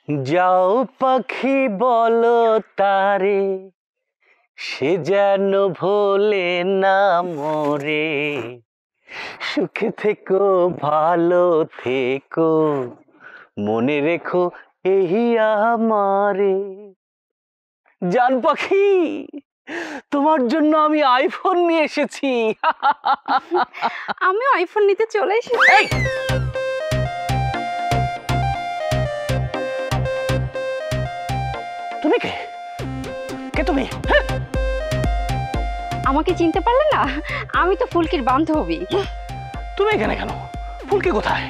যাও পাখি বলো তারে, সে যেন ভোলে না মোরে। সুখে থেকো ভালো থেকো, মনে রেখো এই আমারে। জান পাখি, তোমার জন্য আমি আইফোন নিয়ে এসেছি। আমিও আইফোন নিতে চলে এসেছি। এই! তুমি কে? কে তুমি? হ্যাঁ? আমাকে চিনতে পারলে না? আমি তো ফুলকির বান্ধবী। তুমি এখানে কেন? ফুলকি কোথায়?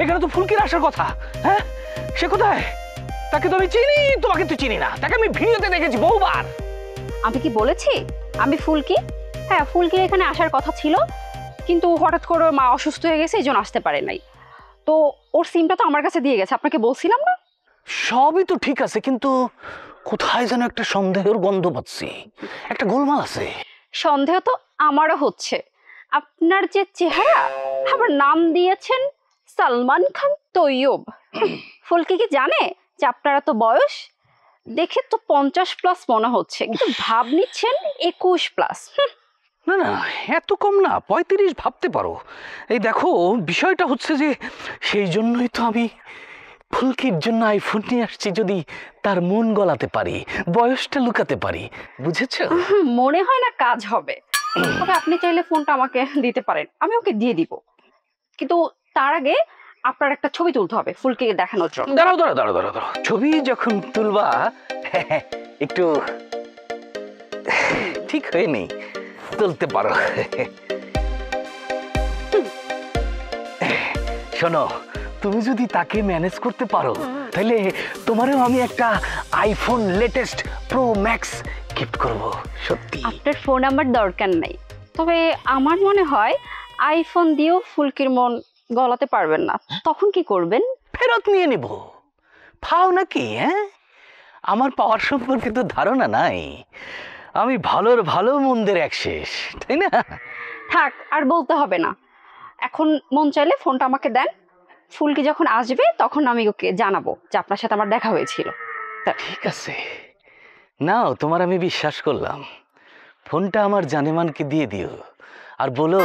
এখানে তো ফুলকির আসার কথা। হ্যাঁ, সে কোথায়? তাকে তো আমি চিনি, তোমাকে তো চিনি না। তাকে আমি ভিডিওতে দেখেছি বহুবার। আমি কি বলেছি আমি ফুলকি? হ্যাঁ, ফুলকির এখানে আসার কথা ছিল, কিন্তু হঠাৎ করে মা অসুস্থ হয়ে গেছে, এই জন্য আসতে পারে নাই। তো ওর সিমটা তো আমার কাছে দিয়ে গেছে, আপনাকে বলছিলাম না? সবই তো ঠিক আছে, কিন্তু কোথায় যেন একটা সন্দেহের গন্ধ পাচ্ছি, একটা গোলমাল আছে। সন্দেহ তো আমারও হচ্ছে। আপনার যে চেহারা, আবার নাম দিয়েছেন সালমান খান তৈয়ব। ফুলকি কি জানে যে আপনারা তো বয়স দেখে তো 50+ মনে হচ্ছে, কিন্তু ভাব নিচ্ছেন 21+। না না, এত কম না, 35 ভাবতে পারো। এই দেখো, বিষয়টা হচ্ছে যে সেই জন্যই তো আমি ফুলকির জন্য আইফোন নিয়ে আসছি, যদি তার মন গলাতে পারি, বয়সটা লুকাতে পারি, বুঝেছো? মনে হয় না কাজ হবে। তবে আপনি চাইলে ফোনটা আমাকে দিতে পারেন, আমি ওকে দিয়ে দিব, কিন্তু তার আগে আপনার একটা ছবি তুলতে হবে ফুলকিকে দেখানোর জন্য। দাঁড়াও দাঁড়াও দাঁড়াও দাঁড়াও দাঁড়াও, ছবি যখন তুলবা একটু ঠিক হয়ে নেই, তুলতে পারো। শোনো, তুমি যদি তাকে ম্যানেজ করতে পারো, তাহলে তোমারও আমি একটা iPhone latest pro max gift করব। সত্যি। আপনার ফোন নাম্বার দরকার নাই, তবে আমার মনে হয় আইফোন দিয়েও ফুলকির মন গলাতে পারবেন না। তখন কি করবেন? ফেরত নিয়ে নিব। ফাও নাকি? হ্যাঁ, আমার পাওয়ার সম্পর্কে তো ধারণা নাই। আমি ভালোর ভালো, মন্দের এক শেষ, তাই না? থাক, আর বলতে হবে না। এখন মন চাইলে ফোনটা আমাকে দেন, ফুলকি যখন আসবে তখন আমি ওকে জানাবো যে আপনার সাথে আমার দেখা হয়েছিল। ঠিক আছে, নাও, তোমার আমি বিশ্বাস করলাম। ফোনটা আমার জানেমানকে দিয়ে দিও, আর বলো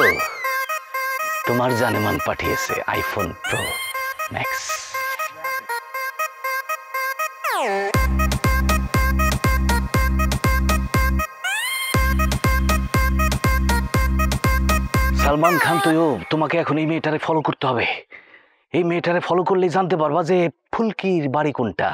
তোমার জানেমান পাঠিয়েছে iPhone pro max. Salman Khan Taiyab, তোমাকে এখন এই মেয়েটারে ফলো করতে হবে। এই মেয়েটারে ফলো করলেই জানতে পারবা যে ফুলকির বাড়ি কোনটা।